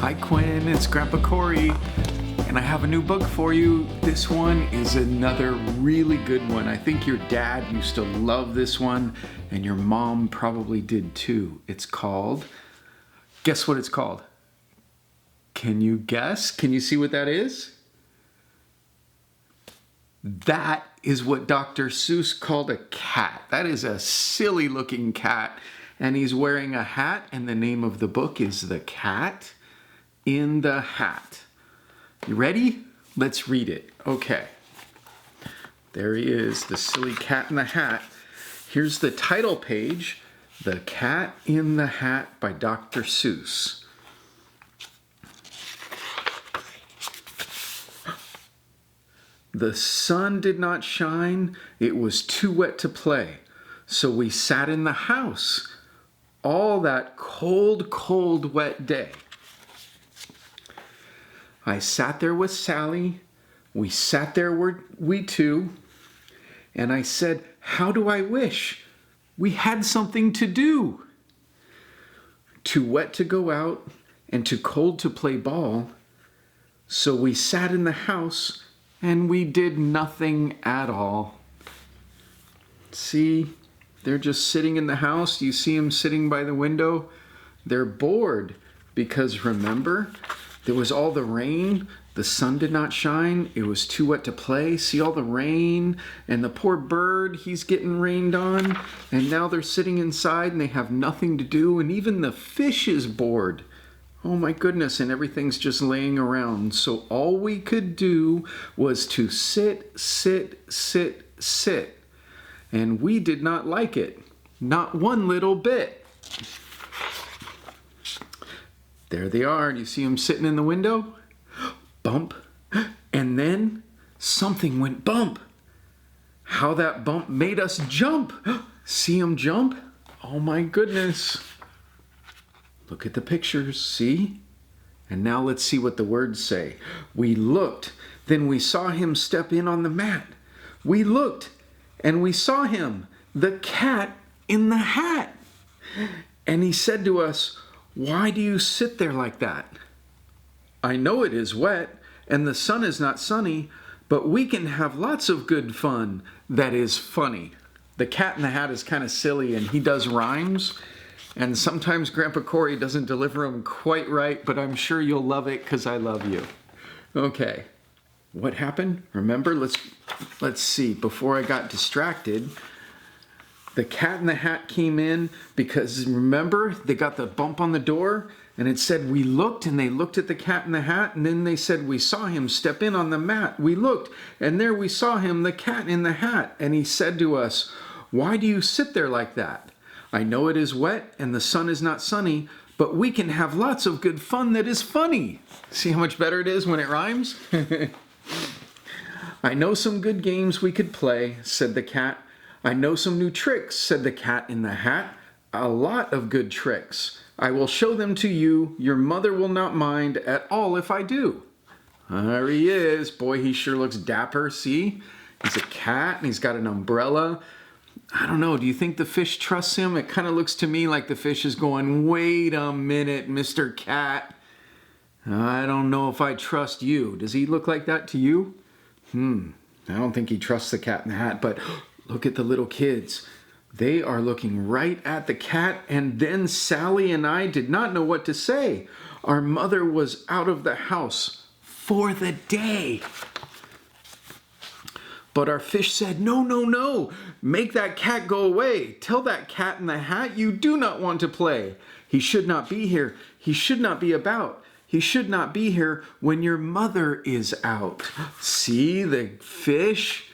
Hi Quinn, it's Grandpa Corey, and I have a new book for you. This one is another really good one. I think your dad used to love this one, and your mom probably did too. It's called, guess what it's called? Can you guess? Can you see what that is? That is what Dr. Seuss called a cat. That is a silly looking cat, and he's wearing a hat, and the name of the book is The Cat in the Hat. You ready? Let's read it. Okay. There he is, the silly cat in the hat. Here's the title page, The Cat in the Hat by Dr. Seuss. The sun did not shine, it was too wet to play, so we sat in the house all that cold, cold, wet day. I sat there with Sally, we sat there we two, and I said, how do I wish we had something to do? Too wet to go out and too cold to play ball, so we sat in the house and we did nothing at all. See, they're just sitting in the house. You see them sitting by the window. They're bored because remember, there was all the rain. The sun did not shine. It was too wet to play. See all the rain and the poor bird, he's getting rained on. And now they're sitting inside and they have nothing to do. And even the fish is bored. Oh my goodness, and everything's just laying around. So all we could do was to sit, sit, sit, sit. And we did not like it. Not one little bit. There they are. You see them sitting in the window? Bump. And then something went bump. How that bump made us jump. See them jump? Oh my goodness. Look at the pictures, see? And now let's see what the words say. We looked, then we saw him step in on the mat. We looked, and we saw him, the cat in the hat. And he said to us, why do you sit there like that? I know it is wet, and the sun is not sunny, but we can have lots of good fun that is funny. The cat in the hat is kind of silly, and he does rhymes. And sometimes Grandpa Corey doesn't deliver them quite right, but I'm sure you'll love it because I love you. Okay, what happened? Remember, let's see. Before I got distracted, the cat in the hat came in because remember, they got the bump on the door and it said we looked, and they looked at the cat in the hat, and then they said we saw him step in on the mat. We looked, and there we saw him, the cat in the hat, and he said to us, why do you sit there like that? I know it is wet and the sun is not sunny, but we can have lots of good fun that is funny. See how much better it is when it rhymes? I know some good games we could play, said the cat. I know some new tricks, said the cat in the hat. A lot of good tricks. I will show them to you. Your mother will not mind at all if I do. There he is. Boy, he sure looks dapper, see? He's a cat and he's got an umbrella. I don't know, do you think the fish trusts him? It kind of looks to me like the fish is going, wait a minute, Mr. Cat. I don't know if I trust you. Does he look like that to you? I don't think he trusts the cat in the hat, but look at the little kids. They are looking right at the cat, and then Sally and I did not know what to say. Our mother was out of the house for the day. But our fish said, no, no, no, make that cat go away. Tell that cat in the hat you do not want to play. He should not be here. He should not be about. He should not be here when your mother is out. See the fish?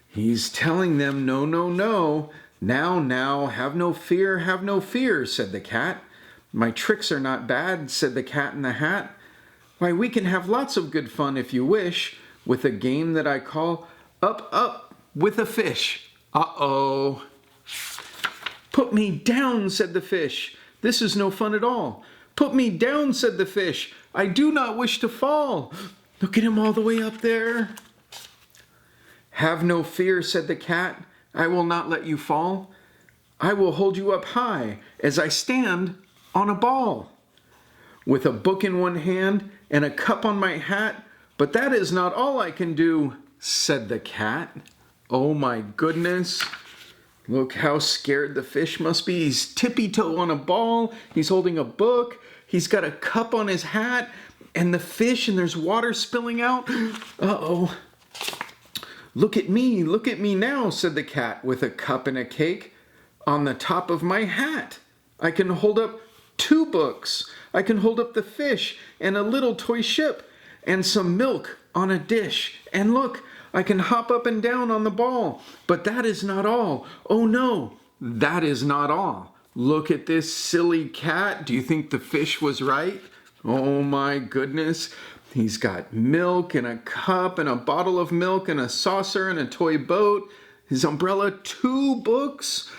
He's telling them, no, no, no. Now, now, have no fear, said the cat. My tricks are not bad, said the cat in the hat. Why, we can have lots of good fun if you wish, with a game that I call Up, Up with a Fish. Uh-oh. Put me down, said the fish. This is no fun at all. Put me down, said the fish. I do not wish to fall. Look at him all the way up there. Have no fear, said the cat. I will not let you fall. I will hold you up high as I stand on a ball. with a book in one hand and a cup on my hat, but that is not all I can do, said the cat. Oh my goodness. Look how scared the fish must be. He's tippy-toe on a ball. He's holding a book. He's got a cup on his hat and the fish, and there's water spilling out. Uh-oh. Look at me now, said the cat with a cup and a cake on the top of my hat. I can hold up 2 books. I can hold up the fish and a little toy ship and some milk on a dish. And look, I can hop up and down on the ball. But that is not all. Oh no, that is not all. Look at this silly cat. Do you think the fish was right? Oh my goodness. He's got milk and a cup and a bottle of milk and a saucer and a toy boat. His umbrella, 2 books,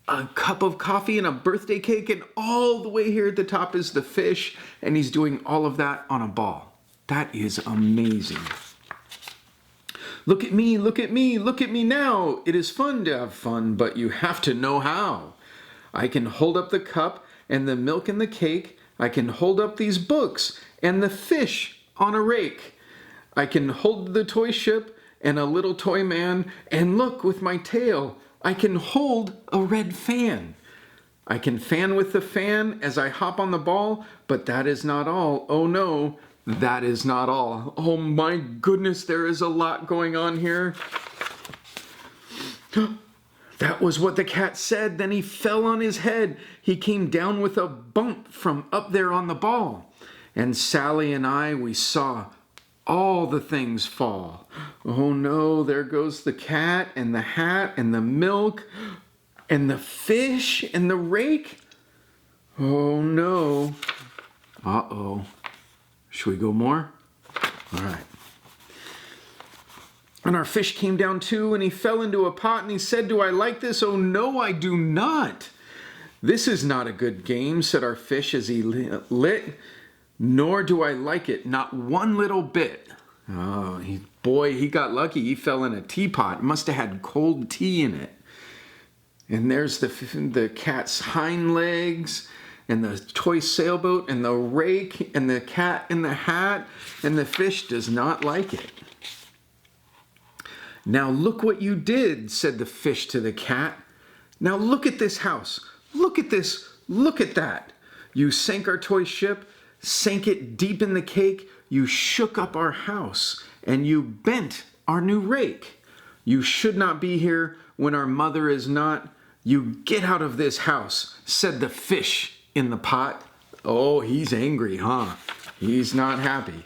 a cup of coffee and a birthday cake, and all the way here at the top is the fish, and he's doing all of that on a ball. That is amazing. Look at me now. It is fun to have fun, but you have to know how. I can hold up the cup and the milk and the cake. I can hold up these books and the fish on a rake. I can hold the toy ship and a little toy man, and look, with my tail, I can hold a red fan. I can fan with the fan as I hop on the ball, but that is not all. Oh no, that is not all. Oh my goodness, there is a lot going on here. That was what the cat said. Then he fell on his head. He came down with a bump from up there on the ball. And Sally and I, we saw all the things fall. Oh no, there goes the cat and the hat and the milk and the fish and the rake. Oh no. Uh-oh. Should we go more? All right. And our fish came down too, and he fell into a pot, and he said, "Do I like this? Oh no, I do not. This is not a good game," said our fish as he lit. "Nor do I like it, not one little bit." Oh, he got lucky. He fell in a teapot. It must have had cold tea in it. And there's the cat's hind legs, and the toy sailboat, and the rake, and the cat in the hat, and the fish does not like it. "Now look what you did," said the fish to the cat. "Now look at this house. Look at this. Look at that. You sank our toy ship, sank it deep in the cake. You shook up our house, and you bent our new rake. You should not be here when our mother is not. You get out of this house," said the fish in the pot. Oh, he's angry, huh? He's not happy.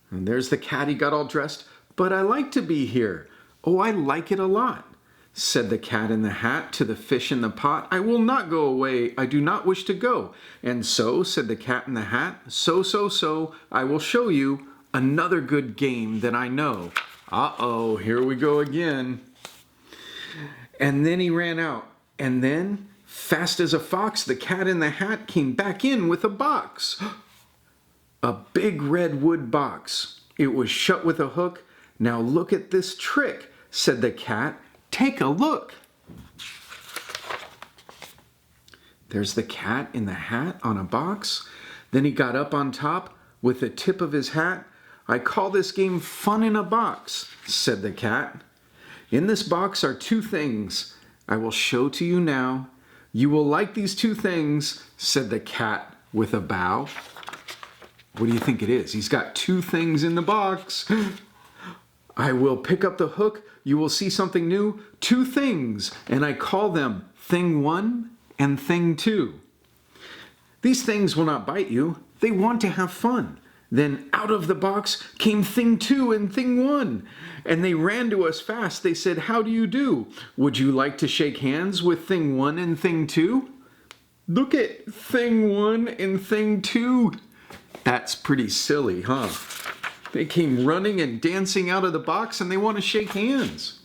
And there's the cat. He got all dressed. "But I like to be here. Oh, I like it a lot," said the cat in the hat to the fish in the pot. "I will not go away. I do not wish to go." "And so," said the cat in the hat, so, "I will show you another good game that I know." Uh-oh, here we go again. And then he ran out. And then, fast as a fox, the cat in the hat came back in with a box. A big red wood box. It was shut with a hook. "Now look at this trick," said the cat. "Take a look." There's the cat in the hat on a box. Then he got up on top with the tip of his hat. "I call this game fun in a box," said the cat. "In this box are 2 things I will show to you now. You will like these 2 things," said the cat with a bow. What do you think it is? He's got 2 things in the box. "I will pick up the hook. You will see something new. 2 things, and I call them Thing 1 and Thing 2. These things will not bite you. They want to have fun." Then out of the box came Thing 2 and Thing 1, and they ran to us fast. They said, "How do you do? Would you like to shake hands with Thing 1 and Thing 2? Look at Thing 1 and Thing 2. That's pretty silly, huh? They came running and dancing out of the box, and they want to shake hands.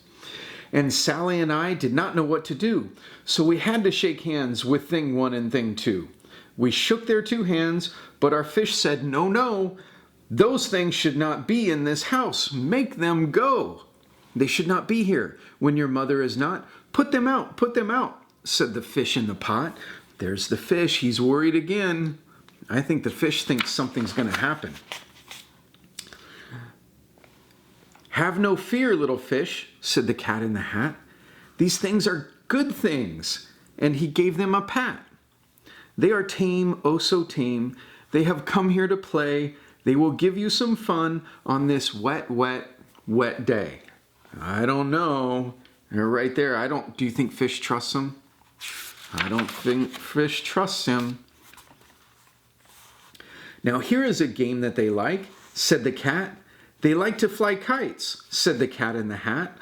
And Sally and I did not know what to do, so we had to shake hands with Thing 1 and Thing 2. We shook their 2 hands, but our fish said, "No, no, those things should not be in this house. Make them go. They should not be here when your mother is not. Put them out, said the fish in the pot. There's the fish. He's worried again. I think the fish thinks something's going to happen. "Have no fear, little fish," said the cat in the hat. "These things are good things." And he gave them a pat. "They are tame, oh so tame. They have come here to play. They will give you some fun on this wet, wet, wet day." I don't know. They're right there. Do you think fish trusts him? I don't think fish trusts him. "Now here is a game that they like," said the cat. "They like to fly kites," said the cat in the hat.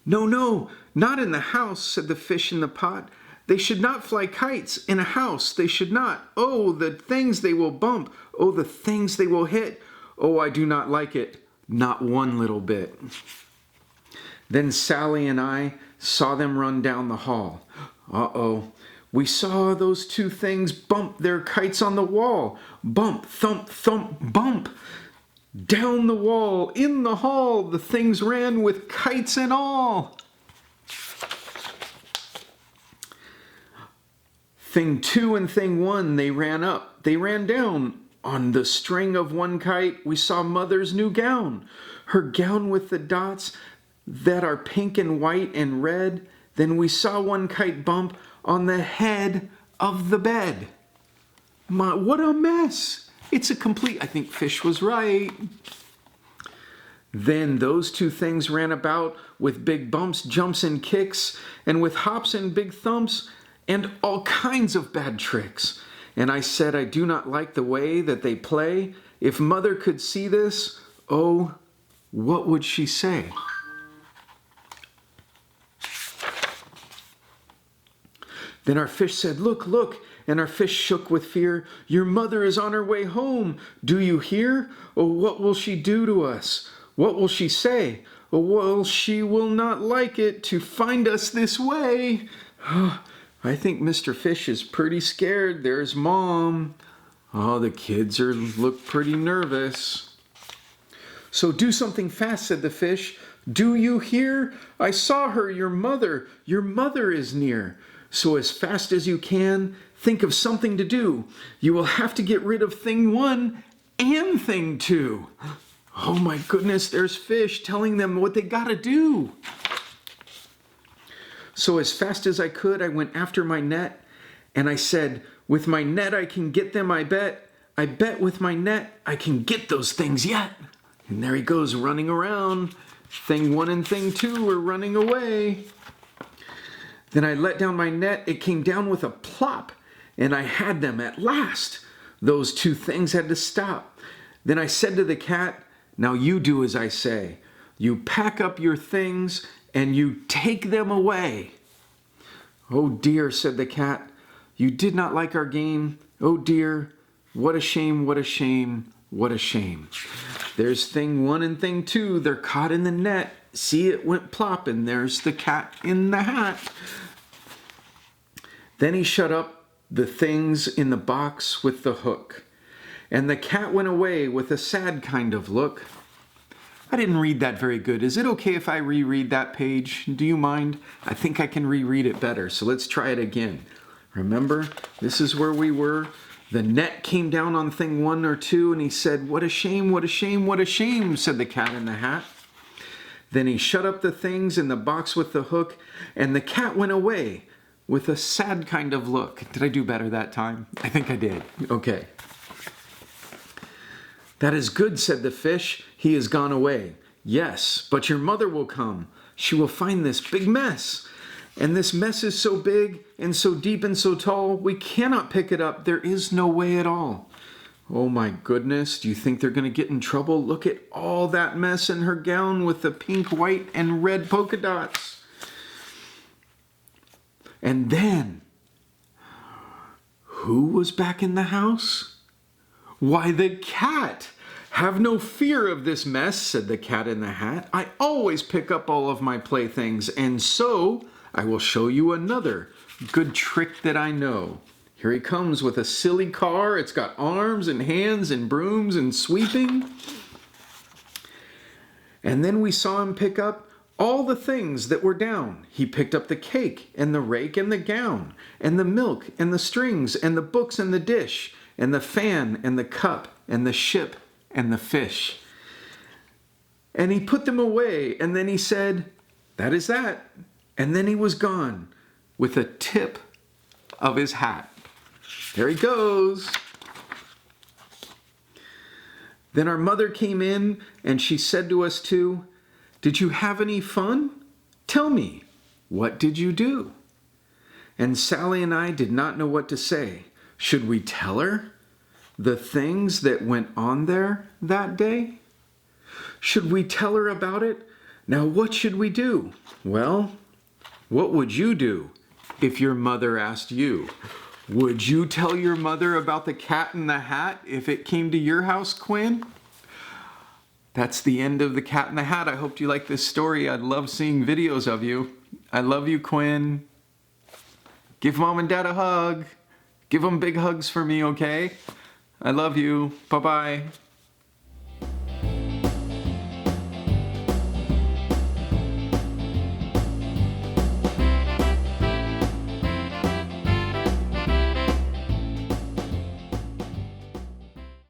"No, no, not in the house," said the fish in the pot. "They should not fly kites in a house. They should not. Oh, the things they will bump. Oh, the things they will hit. Oh, I do not like it, not one little bit." Then Sally and I saw them run down the hall. Uh-oh. We saw those two things bump their kites on the wall. Bump, thump, thump, bump. Down the wall, in the hall, the things ran with kites and all. Thing 2 and thing 1, they ran up, they ran down. On the string of one kite, we saw Mother's new gown. Her gown with the dots that are pink and white and red. Then we saw one kite bump on the head of the bed. What a mess. It's a complete, I think fish was right. Then those two things ran about with big bumps, jumps, and kicks, and with hops and big thumps, and all kinds of bad tricks. And I said, I do not like the way that they play. If Mother could see this, oh, what would she say? Then our fish said, look, look, and our fish shook with fear. Your mother is on her way home. Do you hear? Oh, what will she do to us? What will she say? Oh, well, she will not like it to find us this way. I think Mr. Fish is pretty scared. There's Mom. Oh, the kids look pretty nervous. So do something fast, said the fish. Do you hear? I saw her, your mother. Your mother is near. So as fast as you can, think of something to do. You will have to get rid of thing 1 and thing 2. Oh my goodness, there's fish telling them what they gotta do. So as fast as I could, I went after my net, and I said, with my net I can get them, I bet. I bet with my net I can get those things yet. And there he goes running around. Thing 1 and thing 2 are running away. Then I let down my net, it came down with a plop, and I had them at last. Those two things had to stop. Then I said to the cat, now you do as I say. You pack up your things and you take them away. Oh dear, said the cat, you did not like our game. Oh dear, what a shame, what a shame, what a shame. There's thing 1 and thing 2, they're caught in the net. See, it went plop, and there's the cat in the hat. Then he shut up the things in the box with the hook, and the cat went away with a sad kind of look. I didn't read that very good. Is it okay if I reread that page? Do you mind? I think I can reread it better, so let's try it again. Remember, this is where we were. The net came down on thing 1 or 2, and he said, what a shame, what a shame, what a shame, said the cat in the hat. Then he shut up the things in the box with the hook, and the cat went away with a sad kind of look. Did I do better that time? I think I did. Okay. That is good, said the fish. He has gone away. Yes, but your mother will come. She will find this big mess. And this mess is so big and so deep and so tall, we cannot pick it up. There is no way at all. Oh my goodness, do you think they're going to get in trouble? Look at all that mess in her gown with the pink, white, and red polka dots. And then, who was back in the house? Why, the cat. Have no fear of this mess, said the cat in the hat. I always pick up all of my playthings, and so I will show you another good trick that I know. Here he comes with a silly car. It's got arms and hands and brooms and sweeping. And then we saw him pick up all the things that were down. He picked up the cake and the rake and the gown and the milk and the strings and the books and the dish. and the fan and the cup and the ship and the fish. And he put them away, and then he said, "That is that." And then he was gone with a tip of his hat. There he goes. Then our mother came in and she said to us too, "Did you have any fun? Tell me, what did you do?" And Sally and I did not know what to say. Should we tell her the things that went on there that day? Should we tell her about it? Now what should we do? Well, what would you do if your mother asked you? Would you tell your mother about the cat in the hat if it came to your house, Quinn? That's the end of the Cat in the Hat. I hope you like this story. I'd love seeing videos of you. I love you, Quinn. Give Mom and Dad a hug. Give them big hugs for me, okay? I love you. Bye-bye.